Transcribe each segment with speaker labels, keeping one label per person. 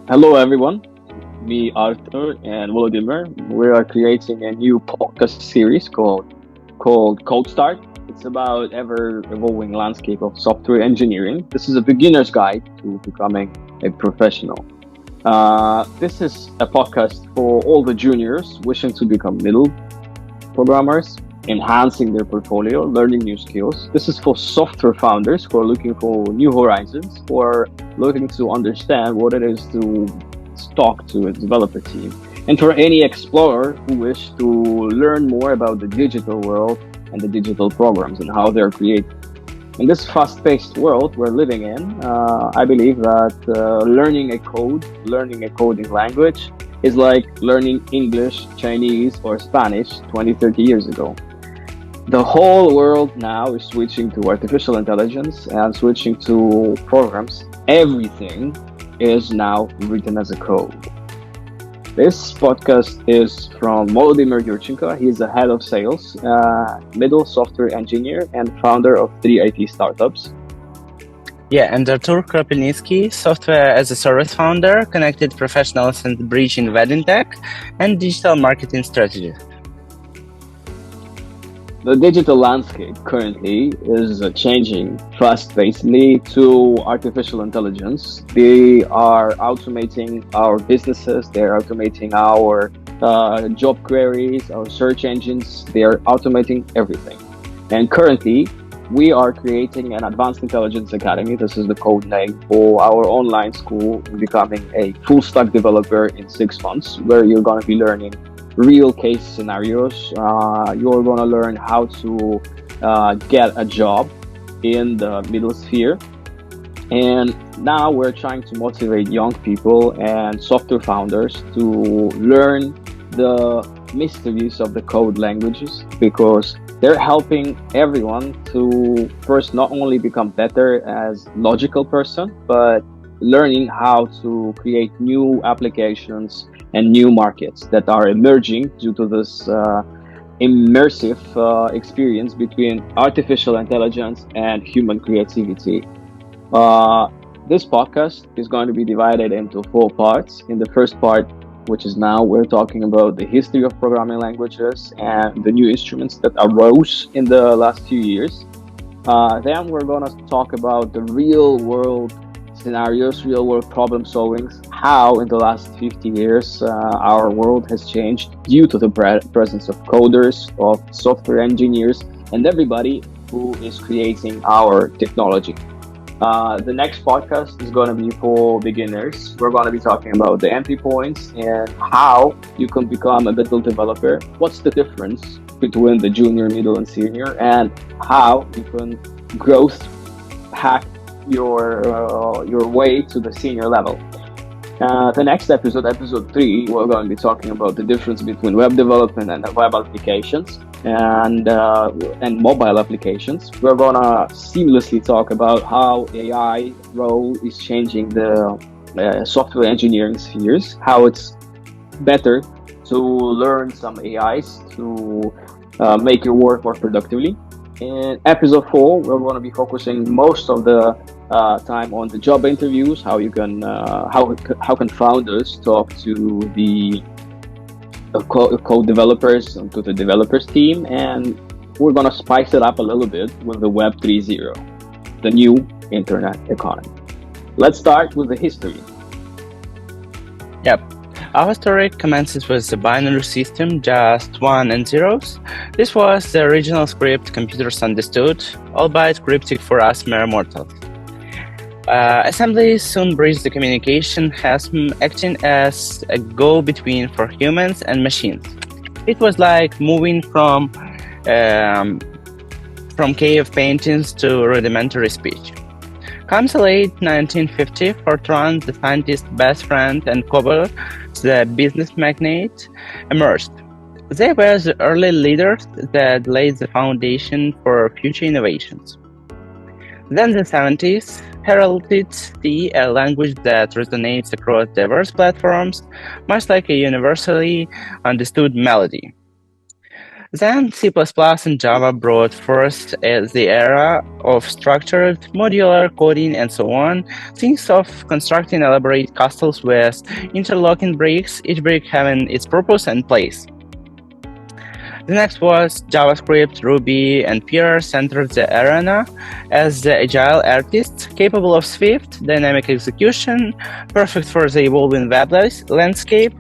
Speaker 1: Hello, everyone. Me, Artur, and Volodymyr. We are creating a new podcast series called Code Start. It's about ever evolving landscape of software engineering. This is a beginner's guide to becoming a professional. This is a podcast for all the juniors wishing to become middle programmers, enhancing their portfolio, learning new skills. This is for software founders who are looking for new horizons, who are looking to understand what it is to talk to a developer team, and for any explorer who wish to learn more about the digital world and the digital programs and how they're created. In this fast-paced world we're living in, I believe that learning a coding language is like learning English, Chinese, or Spanish 20, 30 years ago. The whole world now is switching to artificial intelligence and switching to programs. Everything is now written as a code. This podcast is from Volodymyr Yurchenko. He's the head of sales, middle software engineer, and founder of 3IT startups.
Speaker 2: Yeah, and Artur Kropelnitskiy, software as a service founder, connected professionals and bridging wedding tech, and digital marketing strategy.
Speaker 1: The digital landscape currently is changing fast-pacedly to artificial intelligence. They are automating our businesses, they're automating our job queries, our search engines, they're automating everything. And currently, we are creating an Advanced Intelligence Academy. This is the code name for our online school, becoming a full-stack developer in 6 months, where you're going to be learning real case scenarios. You're going to learn how to get a job in the middle sphere. And now we're trying to motivate young people and software founders to learn the mysteries of the code languages, because they're helping everyone to first not only become better as logical person, but learning how to create new applications and new markets that are emerging due to this immersive experience between artificial intelligence and human creativity. This podcast is going to be divided into 4 parts. In the first part, which is now, we're talking about the history of programming languages and the new instruments that arose in the last few years. Then we're going to talk about the real world scenarios, real world problem solving, how in the last 50 years our world has changed due to the presence of coders, of software engineers, and everybody who is creating our technology. The next podcast is going to be for beginners. We're going to be talking about the entry points and how you can become a middle developer. What's the difference between the junior, middle, and senior, and how you can growth hack your way to the senior level. The next episode 3, we're going to be talking about the difference between web development and web applications and mobile applications. We're going to seamlessly talk about how AI role is changing the software engineering spheres, how it's better to learn some AIs to make your work more productively. In episode 4, we're going to be focusing most of the time on the job interviews, how you can how can founders talk to the code developers and to the developers team, and we're going to spice it up a little bit with the Web 3.0, the new internet economy. Let's start with the history.
Speaker 2: Yep. Our story commences with the binary system, just 1 and zeros. This was the original script computers understood, albeit cryptic for us mere mortals. Assembly soon bridged the communication, acting as a go-between for humans and machines. It was like moving from cave paintings to rudimentary speech. Comes the late 1950, Fortran, the scientist's best friend, and Kober, the business magnate, emerged. They were the early leaders that laid the foundation for future innovations. Then the 70s heralded C, a language that resonates across diverse platforms, much like a universally understood melody. Then C++ and Java brought forth the era of structured modular coding and so on. Think of constructing elaborate castles with interlocking bricks, each brick having its purpose and place. The next was JavaScript, Ruby, and Peers entered the arena as the agile artists capable of swift, dynamic execution, perfect for the evolving web landscape.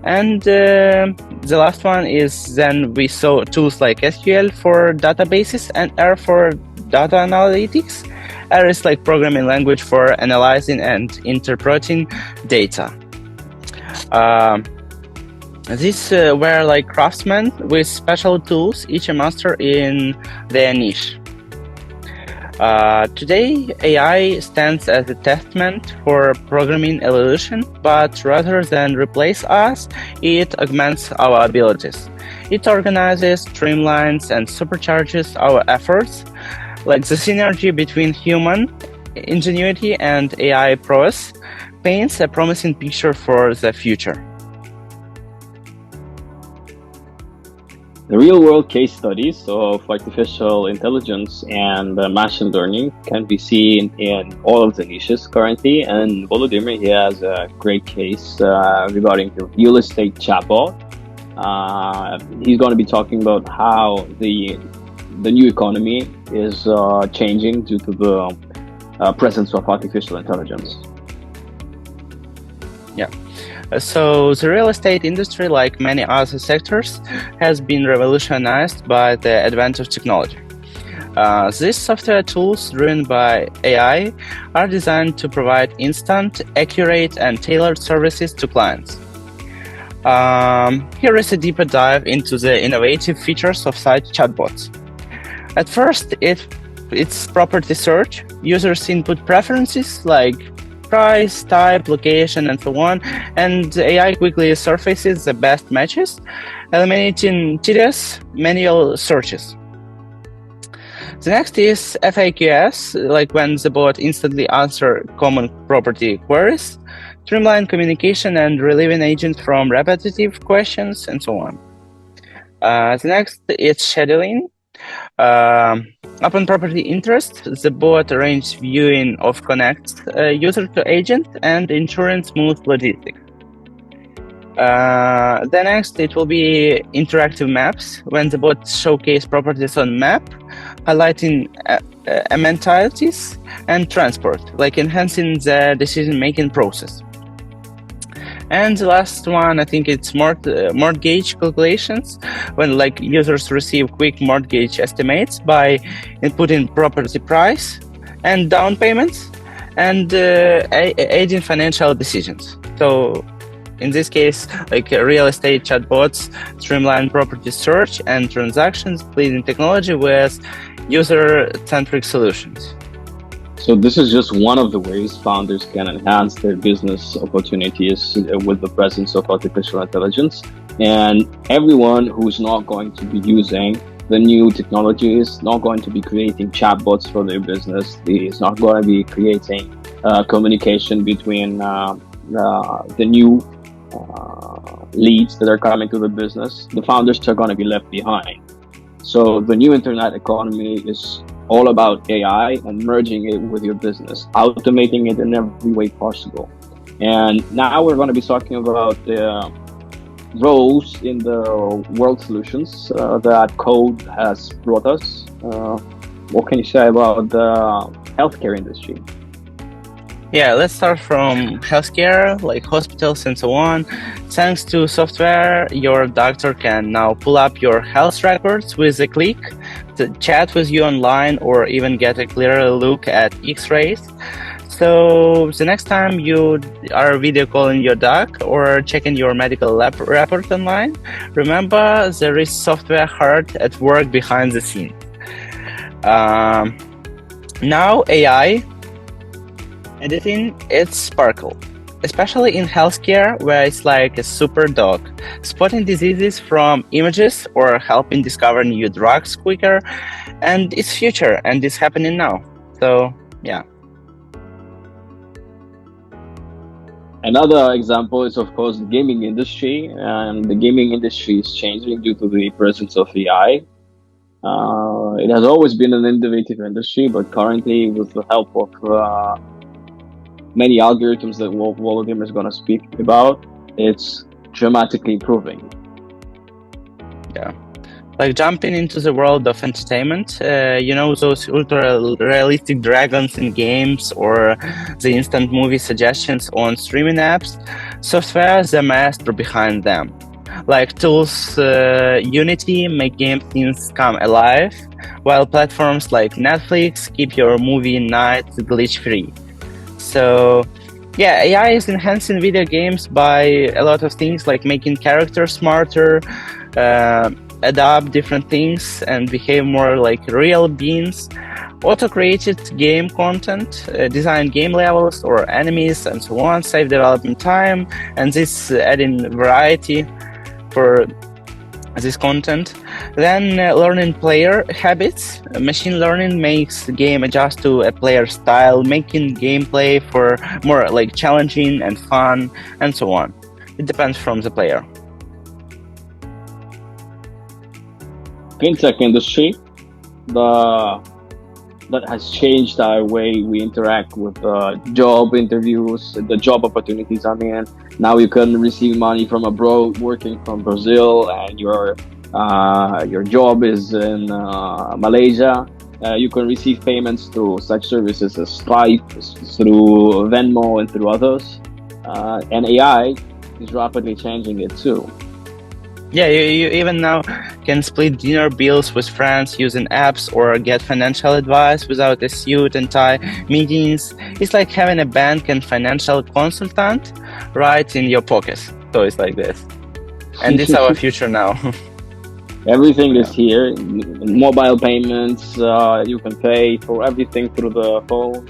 Speaker 2: And the last one is then we saw tools like SQL for databases and R for data analytics. R is like programming language for analyzing and interpreting data. These were like craftsmen with special tools, each a master in their niche. Today, AI stands as a testament for programming evolution, but rather than replace us, it augments our abilities. It organizes, streamlines, and supercharges our efforts, like the synergy between human ingenuity and AI prowess paints a promising picture for the future.
Speaker 1: The real-world case studies of artificial intelligence and machine learning can be seen in all of the niches currently, and Volodymyr, he has a great case regarding the real estate chatbot. He's going to be talking about how the new economy is changing due to the presence of artificial intelligence.
Speaker 2: Yeah. So the real estate industry, like many other sectors, has been revolutionized by the advent of technology. These software tools driven by AI are designed to provide instant, accurate, and tailored services to clients. Here is a deeper dive into the innovative features of such chatbots. At first, it's property search. Users input preferences like price, type, location, and so on, and AI quickly surfaces the best matches, eliminating tedious manual searches. The next is FAQs, like when the bot instantly answers common property queries, streamline communication and relieving agents from repetitive questions, and so on. The next is scheduling. Upon property interest, the bot arranges viewing of connects user to agent and ensuring smooth logistics. The next, it will be interactive maps, when the bot showcase properties on map, highlighting amenities and transport, like enhancing the decision-making process. And the last one, I think it's mortgage calculations, when like users receive quick mortgage estimates by inputting property price and down payments and aiding financial decisions. So in this case, like real estate chatbots streamline property search and transactions, blending technology with user-centric solutions.
Speaker 1: So this is just one of the ways founders can enhance their business opportunities with the presence of artificial intelligence. And everyone who's not going to be using the new technologies, not going to be creating chatbots for their business, is not going to be creating communication between the new leads that are coming to the business, the founders are going to be left behind. So the new internet economy is all about AI and merging it with your business, automating it in every way possible. And now we're going to be talking about the roles in the world solutions that code has brought us. What can you say about the healthcare industry?
Speaker 2: Yeah, let's start from healthcare, like hospitals and so on. Thanks to software, your doctor can now pull up your health records with a click, to chat with you online, or even get a clearer look at X-rays. So the next time you are video calling your doc or checking your medical report online, remember there is software heart at work behind the scenes. Now AI editing, it's sparkle, especially in healthcare, where it's like a super dog, spotting diseases from images or helping discover new drugs quicker. And it's future, and it's happening now. So yeah.
Speaker 1: Another example is, of course, the gaming industry, and the gaming industry is changing due to the presence of AI. It has always been an innovative industry, but currently, with the help of many algorithms that Volodymyr is going to speak about, it's dramatically improving.
Speaker 2: Yeah. Like jumping into the world of entertainment, those ultra-realistic dragons in games or the instant movie suggestions on streaming apps, software is the master behind them. Like tools, Unity make game themes come alive, while platforms like Netflix keep your movie night glitch-free. So, yeah, AI is enhancing video games by a lot of things, like making characters smarter, adapt different things, and behave more like real beings. Auto-created game content, design game levels or enemies, and so on, save development time, and this adding variety for this content. Then learning player habits. Machine learning makes the game adjust to a player style, making gameplay for more like challenging and fun, and so on. It depends from the player.
Speaker 1: Fintech industry, that has changed our way we interact with job interviews, the job opportunities. I mean, now you can receive money from abroad, working from Brazil, and your job is in Malaysia. You can receive payments through such services as Stripe, through Venmo, and through others. And AI is rapidly changing it too.
Speaker 2: Yeah, you even now can split dinner bills with friends using apps or get financial advice without a suit and tie meetings. It's like having a bank and financial consultant right in your pocket. So it's like this. And this is our future now.
Speaker 1: Everything is here. Mobile payments, you can pay for everything through the phone.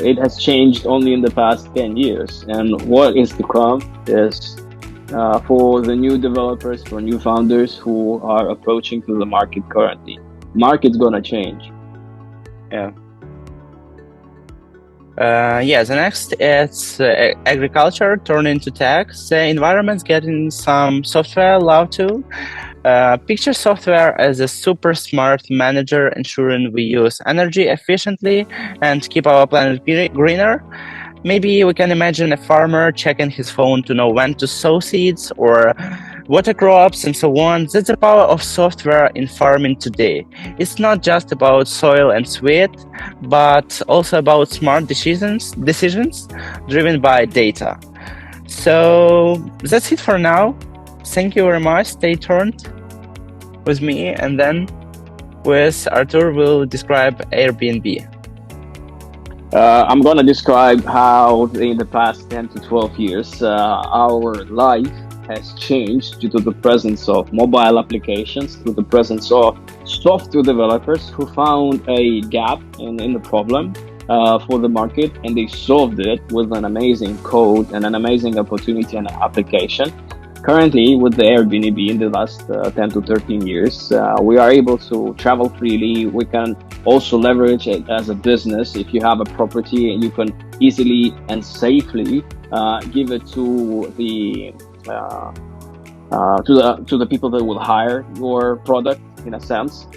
Speaker 1: It has changed only in the past 10 years. And what is to come is for the new developers, for new founders who are approaching to the market currently. Market's gonna change.
Speaker 2: Yeah. The next it's agriculture turned into tech. The environment's getting some software love too. Picture software as a super smart manager, ensuring we use energy efficiently and keep our planet greener. Maybe we can imagine a farmer checking his phone to know when to sow seeds or water crops and so on. That's the power of software in farming today. It's not just about soil and sweat, but also about smart decisions driven by data. So that's it for now. Thank you very much. Stay tuned with me, and then with Artur will describe Airbnb.
Speaker 1: I'm going to describe how in the past 10 to 12 years our life has changed due to the presence of mobile applications, through the presence of software developers who found a gap in the problem for the market, and they solved it with an amazing code and an amazing opportunity and application. Currently, with the Airbnb in the last 10 to 13 years, we are able to travel freely. We can also leverage it as a business. If you have a property, and you can easily and safely give it to the people that will hire your product. In a sense,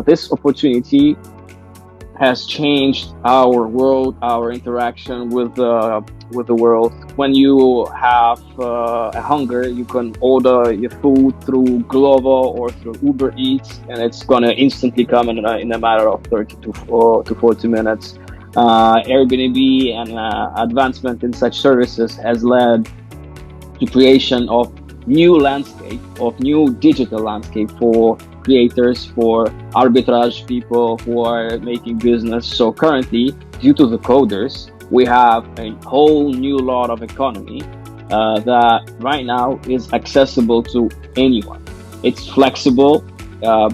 Speaker 1: this opportunity has changed our world, our interaction with the world. When you have a hunger, you can order your food through Glovo or through Uber Eats, and it's gonna instantly come in a matter of 30 to 40 minutes. Airbnb and advancement in such services has led to creation of new landscape, of new digital landscape for creators, for arbitrage people who are making business. So currently, due to the coders, we have a whole new lot of economy that right now is accessible to anyone. It's flexible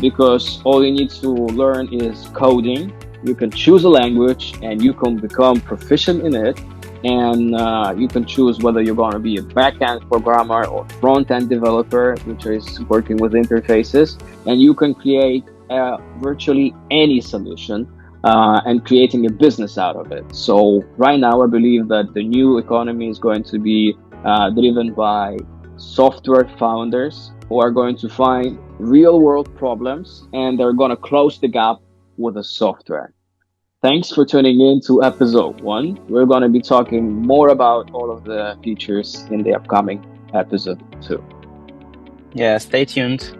Speaker 1: because all you need to learn is coding. You can choose a language and you can become proficient in it. And you can choose whether you're going to be a back-end programmer or front-end developer, which is working with interfaces. And you can create virtually any solution and creating a business out of it. So right now, I believe that the new economy is going to be driven by software founders who are going to find real world problems and they're going to close the gap with a software. Thanks for tuning in to episode 1. We're going to be talking more about all of the features in the upcoming episode 2.
Speaker 2: Yeah, stay tuned.